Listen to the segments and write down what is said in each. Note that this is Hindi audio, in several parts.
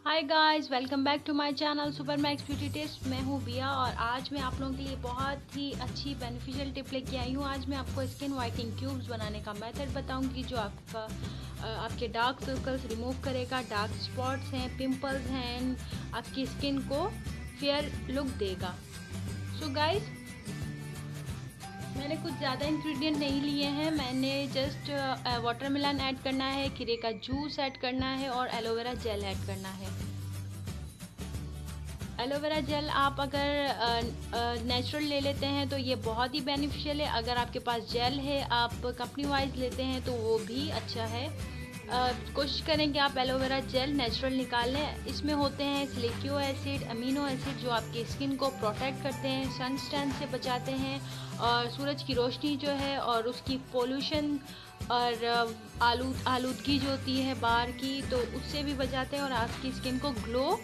Hi guys, welcome back to my channel super max beauty tips. मैं हूँ बिया और आज मैं आप लोगों के लिए बहुत ही अच्छी बेनिफिशियल टिप लेके आई हूँ। आज मैं आपको स्किन वाइटनिंग क्यूब्स बनाने का मेथड बताऊँगी जो आपके डार्क सर्कल्स रिमूव करेगा, डार्क स्पॉट्स हैं, पिंपल्स हैं, आपकी स्किन को फेयर लुक देगा। सो गाइस, मैंने कुछ ज़्यादा इंग्रेडिएंट नहीं लिए हैं। मैंने जस्ट वाटरमेलन ऐड करना है, खीरे का जूस ऐड करना है और एलोवेरा जेल ऐड करना है। एलोवेरा जेल आप अगर नेचुरल ले लेते हैं तो ये बहुत ही बेनिफिशियल है। अगर आपके पास जेल है, आप कंपनी वाइज लेते हैं तो वो भी अच्छा है। कोशिश करें कि आप एलोवेरा जेल नेचुरल निकाल लें। इसमें होते हैं सिलिक्यू एसिड, अमीनो एसिड जो आपकी स्किन को प्रोटेक्ट करते हैं, सन स्टैन से बचाते हैं और सूरज की रोशनी जो है और उसकी पोल्यूशन और आलूदगी जो होती है बाहर की, तो उससे भी बचाते हैं और आपकी स्किन को ग्लो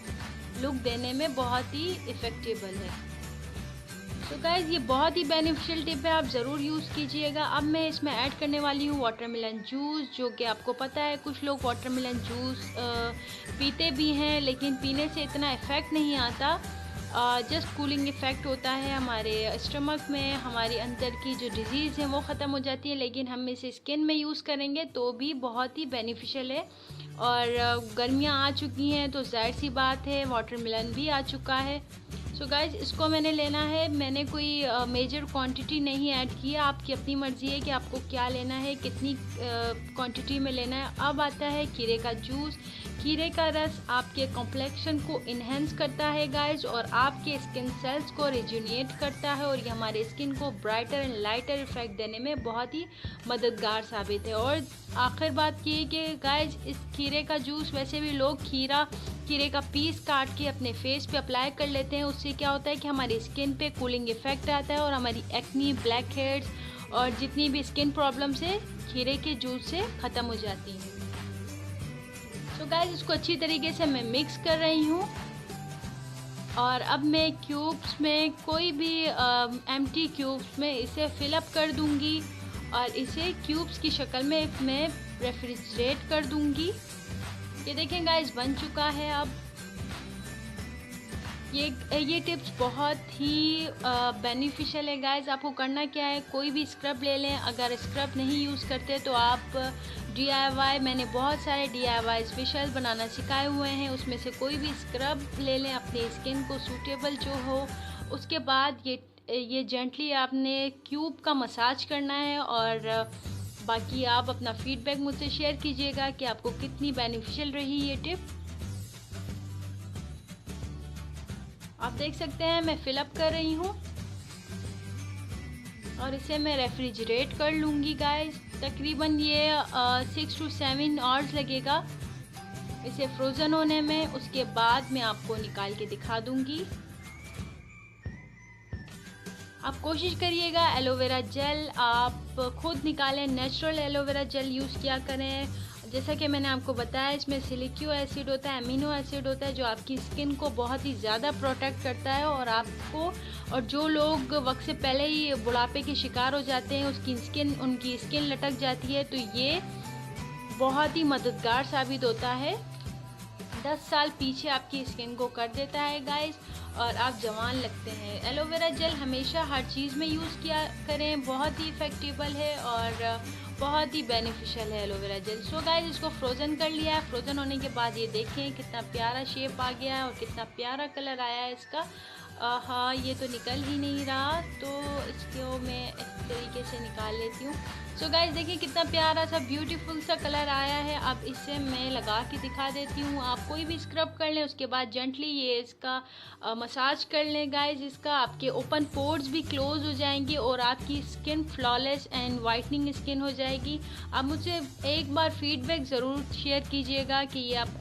लुक देने में बहुत ही इफ़ेक्टिबल है। तो गाइज़, ये बहुत ही बेनिफिशियल टिप है, आप ज़रूर यूज़ कीजिएगा। अब मैं इसमें ऐड करने वाली हूँ वाटरमेलन जूस, जो कि आपको पता है कुछ लोग वाटरमेलन जूस पीते भी हैं, लेकिन पीने से इतना इफ़ेक्ट नहीं आता। जस्ट कूलिंग इफ़ेक्ट होता है, हमारे स्टमक में हमारी अंदर की जो डिज़ीज़ है वो ख़त्म हो जाती है। लेकिन हम इसे स्किन में यूज़ करेंगे तो भी बहुत ही बेनिफिशियल है। और गर्मियाँ आ चुकी हैं तो ज़ाहिर सी बात है वाटरमेलन भी आ चुका है। सो गाइज़, इसको मैंने लेना है। मैंने कोई मेजर क्वांटिटी नहीं ऐड की है, आपकी अपनी मर्ज़ी है कि आपको क्या लेना है, कितनी क्वांटिटी में लेना है। अब आता है खीरे का जूस। खीरे का रस आपके कॉम्प्लेक्शन को इन्हेंस करता है गाइज़, और आपके स्किन सेल्स को रिजुनिएट करता है, और ये हमारे स्किन को ब्राइटर एंड लाइटर इफेक्ट देने में बहुत ही मददगार साबित है। और आखिर बात ये है कि गाइज़, इस खीरे का जूस वैसे भी लोग खीरे का पीस काट के अपने फेस पे अप्लाई कर लेते हैं। उससे क्या होता है कि हमारी स्किन पे कूलिंग इफेक्ट आता है और हमारी एक्नी, ब्लैक हेड्स और जितनी भी स्किन प्रॉब्लम्स है खीरे के जूस से ख़त्म हो जाती हैं। तो गाइस, इसको अच्छी तरीके से मैं मिक्स कर रही हूँ और अब मैं क्यूब्स में कोई भी एम्प्टी क्यूब्स में इसे फिलअप कर दूँगी और इसे क्यूब्स की शक्ल में मैं रेफ्रिजरेट कर दूँगी। ये देखें गाइस, बन चुका है। अब ये टिप्स बहुत ही बेनिफिशियल है गाइस। आपको करना क्या है, कोई भी स्क्रब ले लें। अगर स्क्रब नहीं यूज़ करते तो आप DIY, मैंने बहुत सारे DIY स्पेशल बनाना सिखाए हुए हैं, उसमें से कोई भी स्क्रब ले लें अपने स्किन को सूटेबल जो हो। उसके बाद ये जेंटली आपने क्यूब का मसाज करना है और बाकी आप अपना फीडबैक मुझसे शेयर कीजिएगा कि आपको कितनी बेनिफिशियल रही ये टिप। आप देख सकते हैं मैं फिलअप कर रही हूँ और इसे मैं रेफ्रिजरेट कर लूँगी गाइस। तकरीबन ये 6 to 7 आवर्स लगेगा इसे फ्रोज़न होने में। उसके बाद मैं आपको निकाल के दिखा दूँगी। आप कोशिश करिएगा एलोवेरा जेल आप खुद निकालें, नेचुरल एलोवेरा जेल यूज़ किया करें। जैसा कि मैंने आपको बताया, इसमें सिलिक्यू एसिड होता है, अमीनो एसिड होता है, जो आपकी स्किन को बहुत ही ज़्यादा प्रोटेक्ट करता है। और जो लोग वक्त से पहले ही बुढ़ापे के शिकार हो जाते हैं, उनकी स्किन लटक जाती है, तो ये बहुत ही मददगार साबित होता है। 10 साल पीछे आपकी स्किन को कर देता है गाइस, और आप जवान लगते हैं। एलोवेरा जेल हमेशा हर चीज़ में यूज़ किया करें, बहुत ही इफ़ेक्टिबल है और बहुत ही बेनिफिशियल है एलोवेरा जेल। सो गाइस, इसको फ्रोज़न कर लिया है। फ्रोज़न होने के बाद ये देखें कितना प्यारा शेप आ गया है और कितना प्यारा कलर आया है इसका। हाँ, ये तो निकल ही नहीं रहा, तो इसको मैं इस तरीके से निकाल लेती हूँ। सो गाइस, देखिए कितना प्यारा सा ब्यूटीफुल सा कलर आया है। अब इसे मैं लगा के दिखा देती हूँ। आप कोई भी स्क्रब कर लें, उसके बाद जेंटली ये इसका मसाज कर लें गाइस। इसका आपके ओपन पोर्स भी क्लोज हो जाएंगे और आपकी skin flawless and whitening skin हो जाएगी। आप मुझसे एक बार फीडबैक ज़रूर शेयर कीजिएगा कि ये आपको